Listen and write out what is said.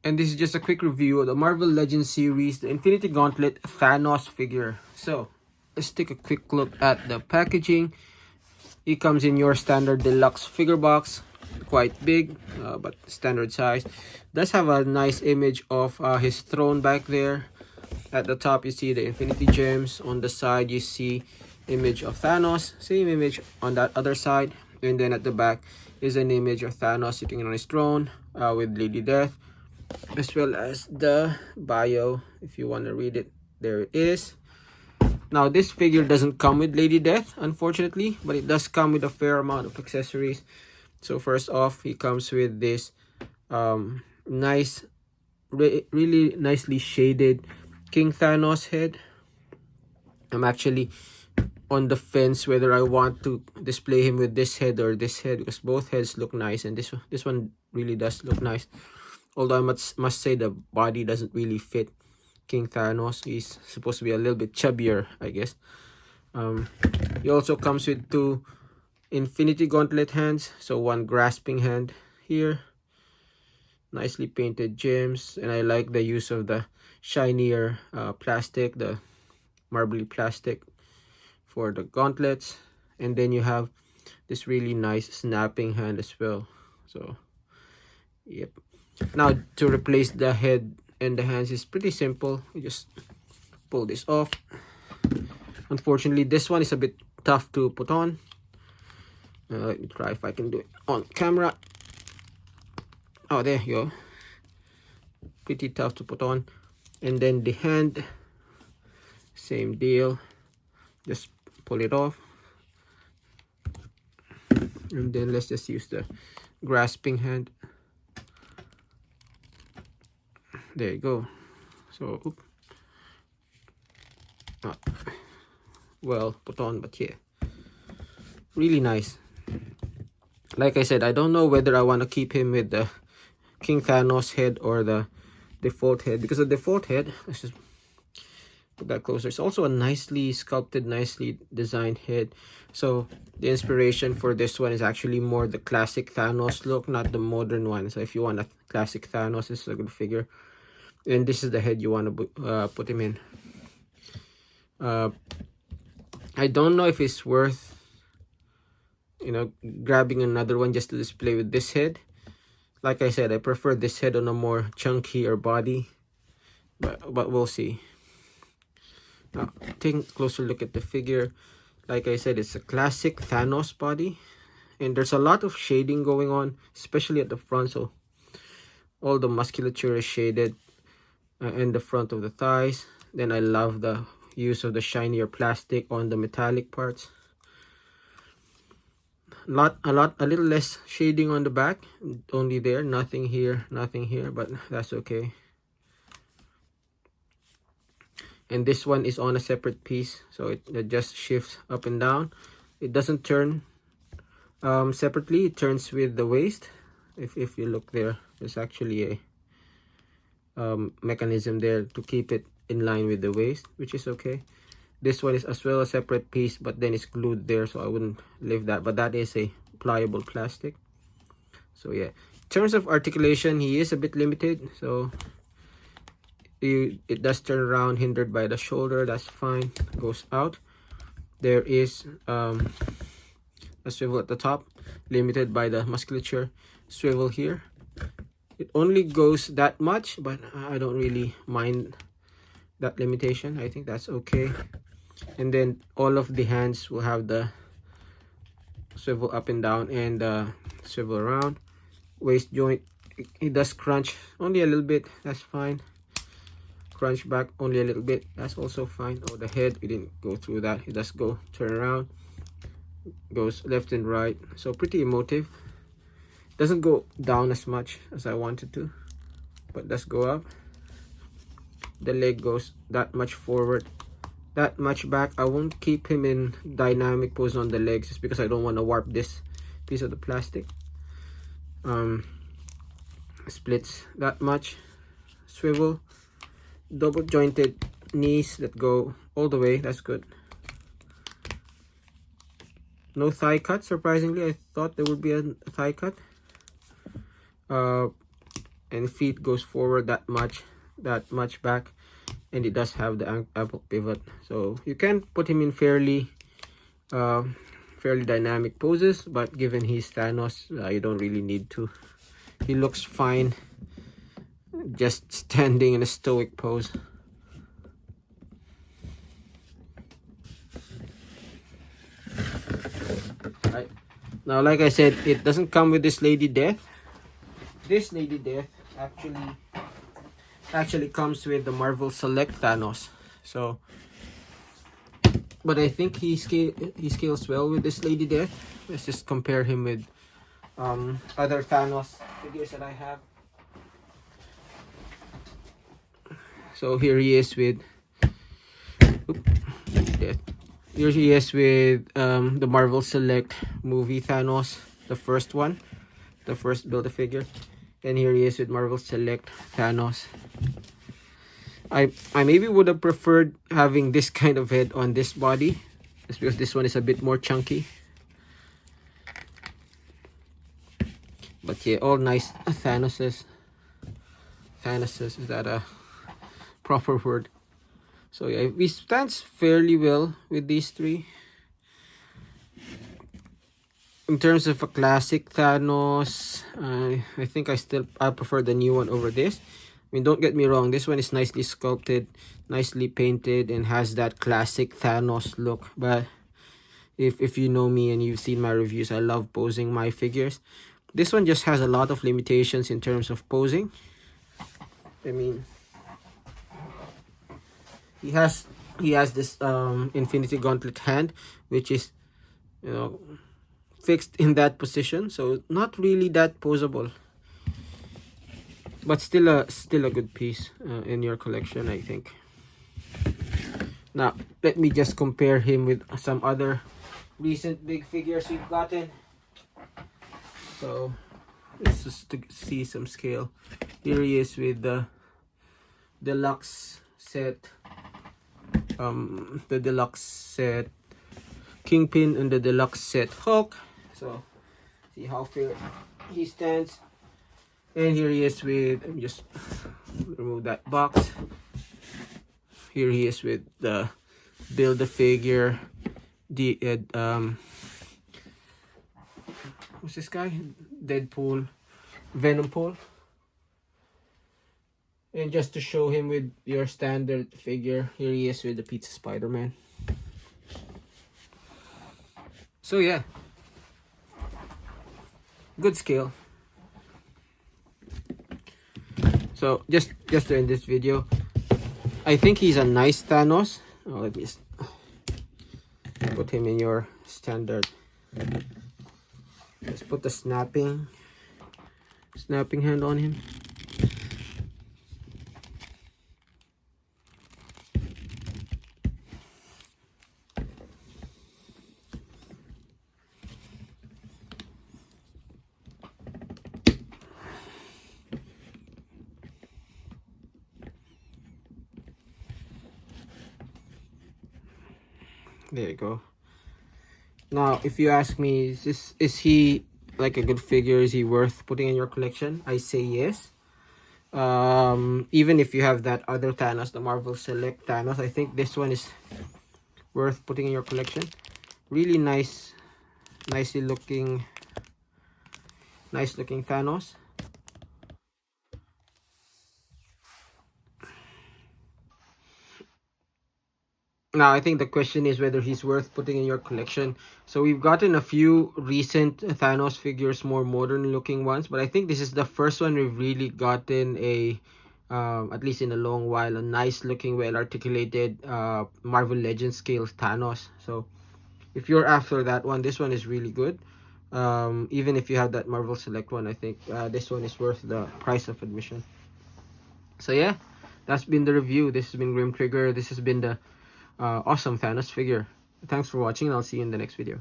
And this is just a quick review of the Marvel Legends series, the Infinity Gauntlet Thanos figure. So, let's take a quick look at the packaging. It comes in your standard deluxe figure box. Quite big, but standard size. Does have a nice image of his throne back there. At the top, you see the Infinity Gems. On the side, you see image of Thanos. Same image on that other side. And then at the back is an image of Thanos sitting on his throne with Lady Death, as well as the bio. If you want to read it, there it is. Now, this figure doesn't come with Lady Death, unfortunately, but it does come with a fair amount of accessories. So first off, he comes with this nice, really nicely shaded King Thanos head. I'm actually on the fence whether I want to display him with this head or this head, because both heads look nice, and this one really does look nice. Although I must say the body doesn't really fit King Thanos. He's supposed to be a little bit chubbier, I guess. He also comes with two Infinity Gauntlet hands. So one grasping hand here. Nicely painted gems. And I like the use of the shinier plastic, the marbly plastic for the gauntlets. And then you have this really nice snapping hand as well. So, yep. Now, to replace the head and the hands is pretty simple. You just pull this off. Unfortunately, this one is a bit tough to put on. Let me try if I can do it on camera. Oh, there you go. Pretty tough to put on. And then the hand, same deal. Just pull it off. And then let's just use the grasping hand. There you go. So, not well put on, but yeah, really nice. Like I said, I don't know whether I want to keep him with the King Thanos head or the default head, because the default head, let's just put that closer, it's also a nicely sculpted, nicely designed head. So the inspiration for this one is actually more the classic Thanos look, not the modern one. So if you want a classic Thanos, this is a good figure. And this is the head you want to put him in. I don't know if it's worth, grabbing another one just to display with this head. Like I said, I prefer this head on a more chunkier body. But we'll see. Now, taking a closer look at the figure. Like I said, it's a classic Thanos body. And there's a lot of shading going on, especially at the front. So all the musculature is shaded. In the front of the thighs. Then I love the use of the shinier plastic on the metallic parts. A little less shading on the back. Only there, nothing here, but that's okay. And this one is on a separate piece, so it just shifts up and down. It doesn't turn separately. It turns with the waist. If you look there, there's actually a mechanism there to keep it in line with the waist, which is okay. This one is as well a separate piece, but then it's glued there, so I wouldn't leave that. But that is a pliable plastic. So yeah, in terms of articulation, he is a bit limited. So it does turn around, hindered by the shoulder. That's fine. Goes out. There is a swivel at the top, limited by the musculature. Swivel here. It only goes that much, but I don't really mind that limitation. I think that's okay. And then all of the hands will have the swivel up and down and swivel around. Waist joint, it does crunch only a little bit. That's fine. Crunch back only a little bit. That's also fine. Oh, the head, we didn't go through that. It does go turn around. Goes left and right. So pretty emotive. Doesn't go down as much as I wanted to, but does go up. The leg goes that much forward, that much back. I won't keep him in dynamic pose on the legs just because I don't want to warp this piece of the plastic. Splits that much. Swivel. Double jointed knees that go all the way. That's good. No thigh cut, surprisingly. I thought there would be a thigh cut. and feet goes forward that much back, and it does have the ankle pivot, so you can put him in fairly dynamic poses, but given he's Thanos, you don't really need to. He looks fine just standing in a stoic pose. Right now, like I said, it doesn't come with this Lady Death. This Lady Death actually comes with the Marvel Select Thanos. So, but I think he scales well with this Lady Death. Let's just compare him with other Thanos figures that I have. So here he is with here he is with the Marvel Select movie Thanos, the first one, the first Build-A-Figure, and here he is with Marvel Select Thanos. I maybe would have preferred having this kind of head on this body, just because this one is a bit more chunky. But yeah, all nice Thanoses. Is that a proper word? So yeah, he stands fairly well with these three. In terms of a classic Thanos, I think I prefer the new one over this. I mean, don't get me wrong, this one is nicely sculpted, nicely painted, and has that classic Thanos look. But if you know me and you've seen my reviews, I love posing my figures. This one just has a lot of limitations in terms of posing. I mean, he has this Infinity Gauntlet hand, which is, you know, fixed in that position, so not really that posable, but still a good piece in your collection, I think. Now let me just compare him with some other recent big figures we've gotten. So let's just see some scale. Here he is with the Deluxe set, the Deluxe set Kingpin and the Deluxe set Hulk. So see how fair he stands. And here he is with, let me just remove that box. Here he is with the Build-A-Figure, what's this guy? Deadpool, Venompool. And just to show him with your standard figure, here he is with the Pizza Spider-Man. So yeah, good scale. So just to end this video, I think he's a nice Thanos. Oh, let me just put him in your standard. Let's put the snapping hand on him. There you go. Now, if you ask me, is he like a good figure? Is he worth putting in your collection? I say yes. Even if you have that other Thanos, the Marvel Select Thanos, I think this one is worth putting in your collection. Really nice looking Thanos. Now, I think the question is whether he's worth putting in your collection. So we've gotten a few recent Thanos figures, more modern looking ones, but I think this is the first one we've really gotten a, at least in a long while, a nice looking, well articulated Marvel Legends scale Thanos. So if you're after that one, this one is really good. Even if you have that Marvel Select one, I think this one is worth the price of admission. So yeah, that's been the review. This has been Grimtrigger. This has been the awesome Thanos figure. Thanks for watching, and I'll see you in the next video.